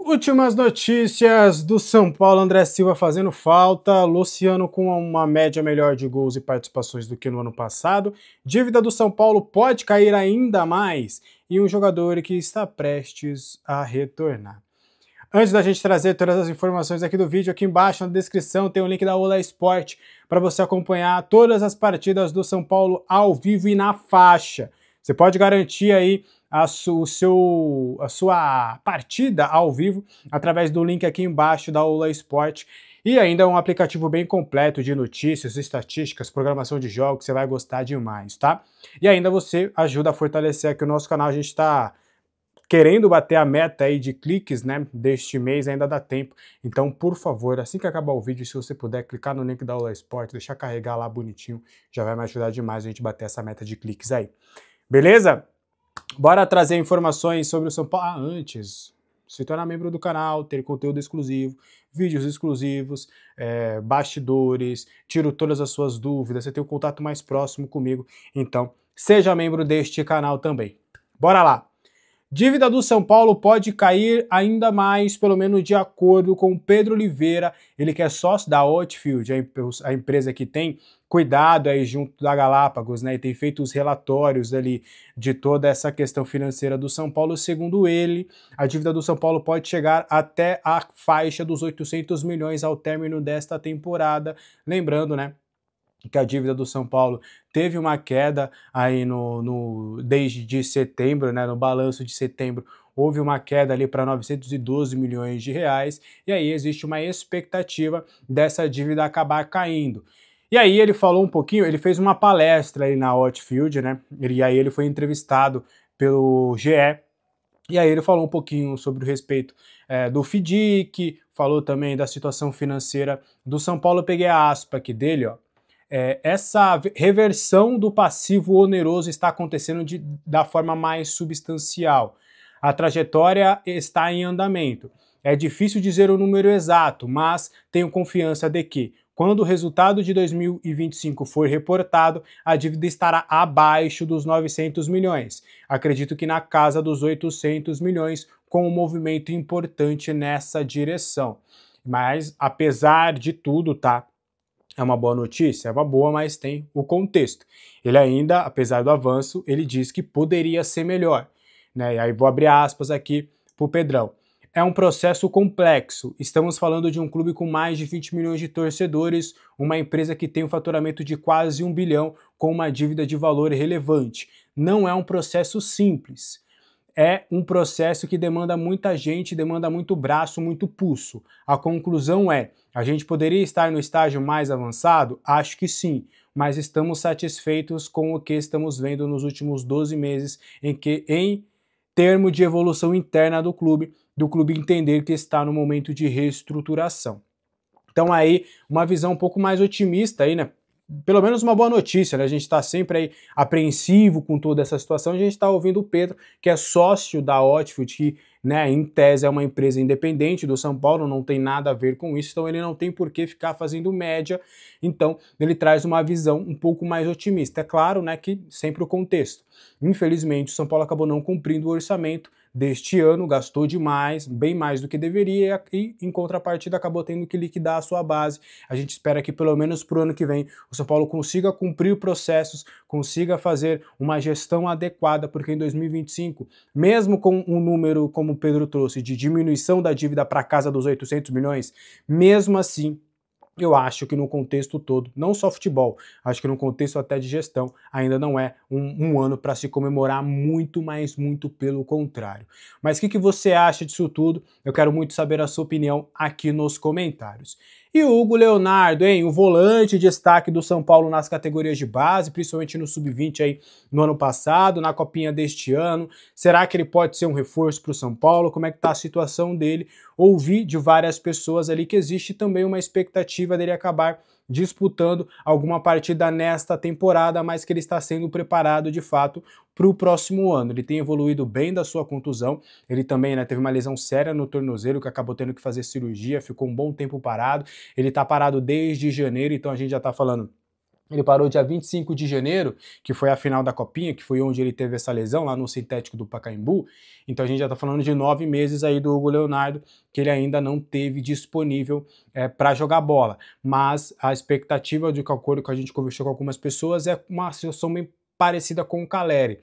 Últimas notícias do São Paulo: André Silva fazendo falta, Luciano com uma média melhor de gols e participações do que no ano passado, dívida do São Paulo pode cair ainda mais e um jogador que está prestes a retornar. Antes da gente trazer todas as informações aqui do vídeo, aqui embaixo na descrição tem o link da Ola Sport para você acompanhar todas as partidas do São Paulo ao vivo e na faixa. Você pode garantir aí a sua partida ao vivo através do link aqui embaixo da Ola Sport. E ainda um aplicativo bem completo de notícias, estatísticas, programação de jogos, você vai gostar demais, tá? E ainda você ajuda a fortalecer aqui o nosso canal, a gente está querendo bater a meta aí de cliques, né, deste mês, ainda dá tempo. Então, por favor, assim que acabar o vídeo, se você puder clicar no link da Ola Sport, deixar carregar lá bonitinho, já vai me ajudar demais a gente bater essa meta de cliques aí. Beleza? Bora trazer informações sobre o São Paulo. Antes, se tornar membro do canal, ter conteúdo exclusivo, vídeos exclusivos, bastidores, tiro todas as suas dúvidas, você tem um contato mais próximo comigo, então seja membro deste canal também. Bora lá! Dívida do São Paulo pode cair ainda mais, pelo menos de acordo com Pedro Oliveira, ele que é sócio da Outfield, a empresa que tem cuidado aí junto da Galápagos, né, e tem feito os relatórios ali de toda essa questão financeira do São Paulo. Segundo ele, a dívida do São Paulo pode chegar até a faixa dos 800 milhões ao término desta temporada. Lembrando, né, que a dívida do São Paulo teve uma queda aí desde setembro, né, no balanço de setembro, houve uma queda ali para 912 milhões de reais, e aí existe uma expectativa dessa dívida acabar caindo. E aí ele falou um pouquinho, ele fez uma palestra aí na Outfield, né, e aí ele foi entrevistado pelo GE, e aí ele falou um pouquinho sobre o respeito do FDIC, falou também da situação financeira do São Paulo. Eu peguei a aspa aqui dele, ó. Essa reversão do passivo oneroso está acontecendo da forma mais substancial. A trajetória está em andamento. É difícil dizer o número exato, mas tenho confiança de que, quando o resultado de 2025 for reportado, a dívida estará abaixo dos 900 milhões. Acredito que na casa dos 800 milhões, com um movimento importante nessa direção. Mas, apesar de tudo, tá? É uma boa notícia? É uma boa, mas tem o contexto. Ele ainda, apesar do avanço, ele diz que poderia ser melhor, né? E aí vou abrir aspas aqui para o Pedrão. É um processo complexo. Estamos falando de um clube com mais de 20 milhões de torcedores, uma empresa que tem um faturamento de quase 1 bilhão, com uma dívida de valor relevante. Não é um processo simples. É um processo que demanda muita gente, demanda muito braço, muito pulso. A conclusão é, a gente poderia estar no estágio mais avançado? Acho que sim, mas estamos satisfeitos com o que estamos vendo nos últimos 12 meses, em termos de evolução interna do clube entender que está no momento de reestruturação. Então aí, uma visão um pouco mais otimista aí, né? Pelo menos uma boa notícia, né? A gente está sempre aí apreensivo com toda essa situação. A gente está ouvindo o Pedro, que é sócio da Outfield, que, né, em tese é uma empresa independente do São Paulo, não tem nada a ver com isso, então ele não tem por que ficar fazendo média. Então ele traz uma visão um pouco mais otimista. É claro, né, que sempre o contexto. Infelizmente, o São Paulo acabou não cumprindo o orçamento deste ano, gastou demais, bem mais do que deveria, e em contrapartida acabou tendo que liquidar a sua base. A gente espera que pelo menos para o ano que vem o São Paulo consiga cumprir processos, consiga fazer uma gestão adequada, porque em 2025, mesmo com um número, como o Pedro trouxe, de diminuição da dívida para casa dos 800 milhões, mesmo assim, eu acho que no contexto todo, não só futebol, acho que no contexto até de gestão, ainda não é um ano para se comemorar muito, mas muito pelo contrário. Mas o que você acha disso tudo? Eu quero muito saber a sua opinião aqui nos comentários. E o Hugo Leonardo, hein? O volante de destaque do São Paulo nas categorias de base, principalmente no Sub-20 aí no ano passado, na Copinha deste ano. Será que ele pode ser um reforço para o São Paulo? Como é que tá a situação dele? Ouvi de várias pessoas ali que existe também uma expectativa dele acabar disputando alguma partida nesta temporada, mas que ele está sendo preparado de fato para o próximo ano. Ele tem evoluído bem da sua contusão, ele também, né, teve uma lesão séria no tornozelo que acabou tendo que fazer cirurgia, ficou um bom tempo parado, ele está parado desde janeiro, então a gente já está falando Ele parou dia 25 de janeiro, que foi a final da Copinha, que foi onde ele teve essa lesão, lá no sintético do Pacaembu. Então a gente já está falando de 9 meses aí do Hugo Leonardo, que ele ainda não teve disponível para jogar bola. Mas a expectativa, de acordo com a gente conversou com algumas pessoas, é uma situação bem parecida com o Caleri.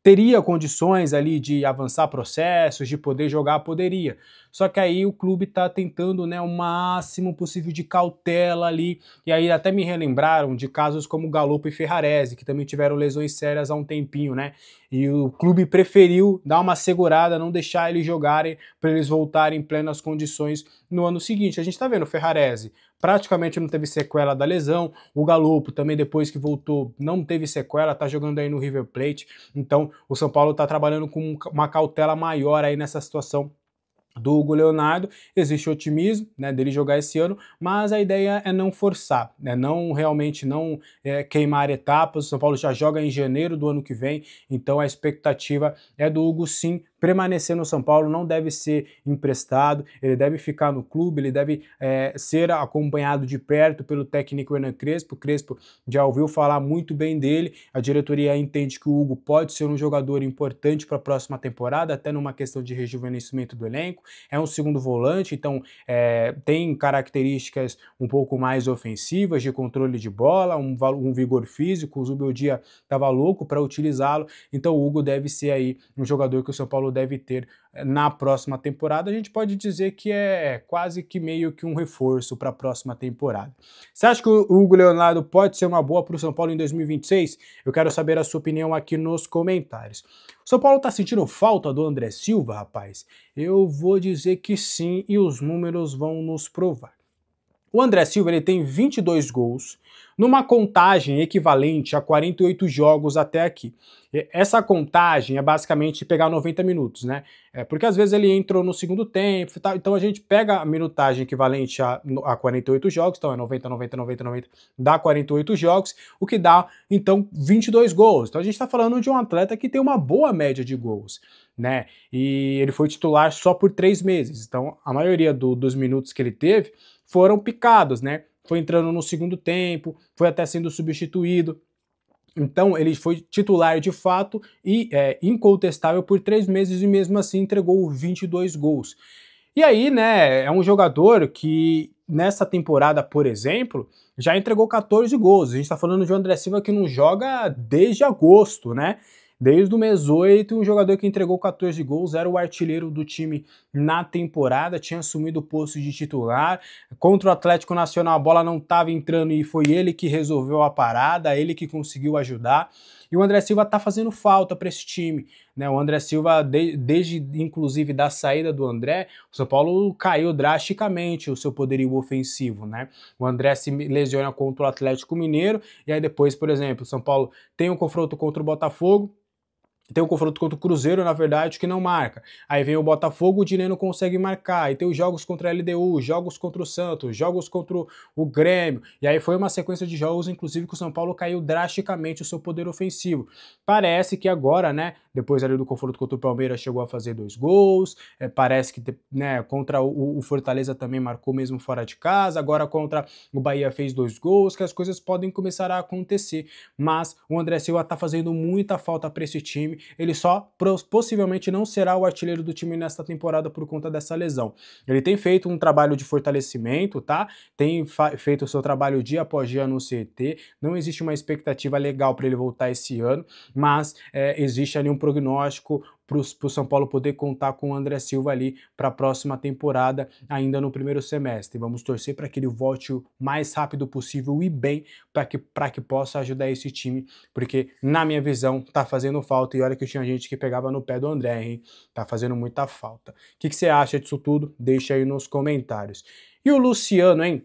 Teria condições ali de avançar processos, de poder jogar? Poderia. Só que aí o clube está tentando, né, o máximo possível de cautela ali, e aí até me relembraram de casos como Galopo e Ferrarese, que também tiveram lesões sérias há um tempinho, né? E o clube preferiu dar uma segurada, não deixar eles jogarem, para eles voltarem em plenas condições no ano seguinte. A gente está vendo o Ferrarese praticamente não teve sequela da lesão, o Galopo também depois que voltou não teve sequela, tá jogando aí no River Plate, então o São Paulo tá trabalhando com uma cautela maior aí nessa situação do Hugo Leonardo. Existe otimismo, né, dele jogar esse ano, mas a ideia é não forçar, né, não realmente não queimar etapas. O São Paulo já joga em janeiro do ano que vem, então a expectativa é do Hugo sim permanecer no São Paulo, não deve ser emprestado, ele deve ficar no clube, ele deve ser acompanhado de perto pelo técnico Hernan Crespo. O Crespo já ouviu falar muito bem dele, a diretoria entende que o Hugo pode ser um jogador importante para a próxima temporada, até numa questão de rejuvenescimento do elenco. É um segundo volante, então tem características um pouco mais ofensivas, de controle de bola, um vigor físico. O Zubeldia estava louco para utilizá-lo, então o Hugo deve ser aí um jogador que o São Paulo deve ter na próxima temporada. A gente pode dizer que é quase que meio que um reforço para a próxima temporada. Você acha que o Hugo Leonardo pode ser uma boa para o São Paulo em 2026? Eu quero saber a sua opinião aqui nos comentários. O São Paulo tá sentindo falta do André Silva, rapaz? Eu vou dizer que sim, e os números vão nos provar. O André Silva ele tem 22 gols, numa contagem equivalente a 48 jogos até aqui. Essa contagem é basicamente pegar 90 minutos, né? Porque às vezes ele entrou no segundo tempo e tal, então a gente pega a minutagem equivalente a 48 jogos, então é 90, 90, 90, 90, dá 48 jogos, o que dá, então, 22 gols. Então a gente está falando de um atleta que tem uma boa média de gols, né? E ele foi titular só por 3 meses, então a maioria dos minutos que ele teve foram picados, né? Foi entrando no segundo tempo, foi até sendo substituído. Então ele foi titular de fato e incontestável por 3 meses e mesmo assim entregou 22 gols. E aí, né, é um jogador que nessa temporada, por exemplo, já entregou 14 gols. A gente tá falando de um André Silva que não joga desde agosto, né? Desde o mês 8, um jogador que entregou 14 gols, era o artilheiro do time na temporada, tinha assumido o posto de titular. Contra o Atlético Nacional a bola não estava entrando e foi ele que resolveu a parada, ele que conseguiu ajudar. E o André Silva tá fazendo falta para esse time, né? O André Silva, desde inclusive da saída do André, o São Paulo caiu drasticamente o seu poderio ofensivo, né? O André se lesiona contra o Atlético Mineiro e aí depois, por exemplo, o São Paulo tem um confronto contra o Botafogo, tem um confronto contra o Cruzeiro, na verdade, que não marca. Aí vem o Botafogo, o Diné não consegue marcar. Aí tem os jogos contra a LDU, jogos contra o Santos, jogos contra o Grêmio. E aí foi uma sequência de jogos, inclusive, que o São Paulo caiu drasticamente o seu poder ofensivo. Parece que agora, né, depois ali do confronto contra o Palmeiras, chegou a fazer 2 gols. Parece que, né, contra o Fortaleza também marcou mesmo fora de casa. Agora contra o Bahia fez 2 gols, que as coisas podem começar a acontecer. Mas o André Silva tá fazendo muita falta para esse time. Ele só possivelmente não será o artilheiro do time nesta temporada por conta dessa lesão. Ele tem feito um trabalho de fortalecimento, tá? Tem feito o seu trabalho dia após dia no CT. Não existe uma expectativa legal para ele voltar esse ano, mas existe ali um prognóstico para o São Paulo poder contar com o André Silva ali para a próxima temporada, ainda no primeiro semestre. Vamos torcer para que ele volte o mais rápido possível e bem, para que possa ajudar esse time, porque na minha visão tá fazendo falta, e olha que tinha gente que pegava no pé do André, hein? Tá fazendo muita falta. O que você acha disso tudo? Deixa aí nos comentários. E o Luciano, hein?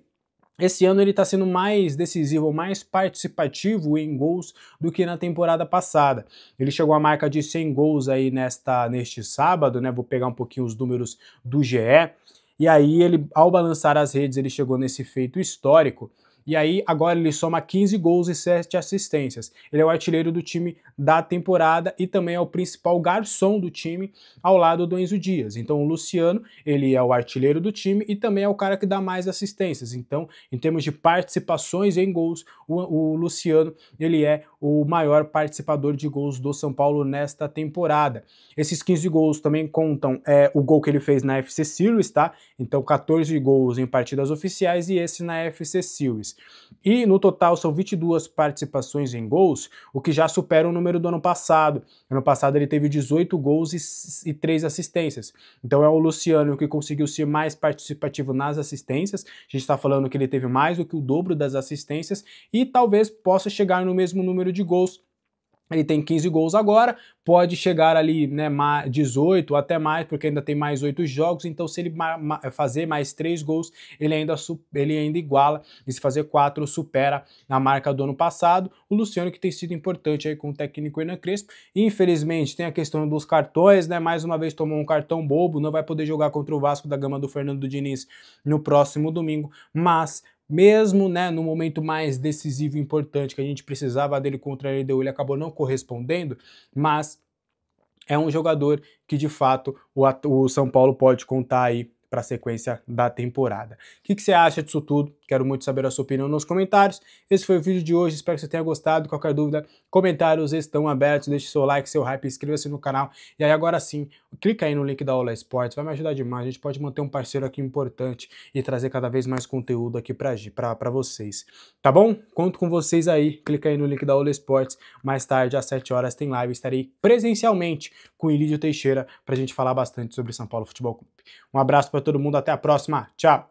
Esse ano ele está sendo mais decisivo, mais participativo em gols do que na temporada passada. Ele chegou à marca de 100 gols aí neste sábado, né? Vou pegar um pouquinho os números do GE. E aí ele, ao balançar as redes, ele chegou nesse feito histórico. e aí agora ele soma 15 gols e 7 assistências. Ele é o artilheiro do time da temporada e também é o principal garçom do time ao lado do Enzo Dias. Então o Luciano, ele é o artilheiro do time e também é o cara que dá mais assistências. Então, em termos de participações em gols, o Luciano, ele é o maior participador de gols do São Paulo nesta temporada. Esses 15 gols também contam o gol que ele fez na FC Series, tá? Então 14 gols em partidas oficiais e esse na FC Series. E no total são 22 participações em gols, o que já supera o número do ano passado. Ano passado ele teve 18 gols e 3 assistências. Então é o Luciano que conseguiu ser mais participativo nas assistências. A gente está falando que ele teve mais do que o dobro das assistências e talvez possa chegar no mesmo número de gols. Ele tem 15 gols agora, pode chegar ali, né, 18 até mais, porque ainda tem mais 8 jogos, então se ele fazer mais 3 gols, ele ainda iguala, e se fazer 4, supera a marca do ano passado. O Luciano que tem sido importante aí com o técnico Hernan Crespo, e infelizmente tem a questão dos cartões, né, mais uma vez tomou um cartão bobo, não vai poder jogar contra o Vasco da Gama do Fernando Diniz no próximo domingo, mas mesmo, né, no momento mais decisivo e importante que a gente precisava dele contra a LDU, ele acabou não correspondendo, mas é um jogador que de fato o São Paulo pode contar aí para a sequência da temporada. O que você acha disso tudo? Quero muito saber a sua opinião nos comentários. Esse foi o vídeo de hoje, espero que você tenha gostado. Qualquer dúvida, comentários estão abertos, deixe seu like, seu hype, inscreva-se no canal. E aí agora sim, clica aí no link da Ola Esportes, vai me ajudar demais. A gente pode manter um parceiro aqui importante e trazer cada vez mais conteúdo aqui para vocês. Tá bom? Conto com vocês aí, clica aí no link da Ola Esportes. Mais tarde, às 7 horas, tem live. Estarei presencialmente com o Ilídio Teixeira para a gente falar bastante sobre São Paulo Futebol Clube. Um abraço para todo mundo, até a próxima. Tchau!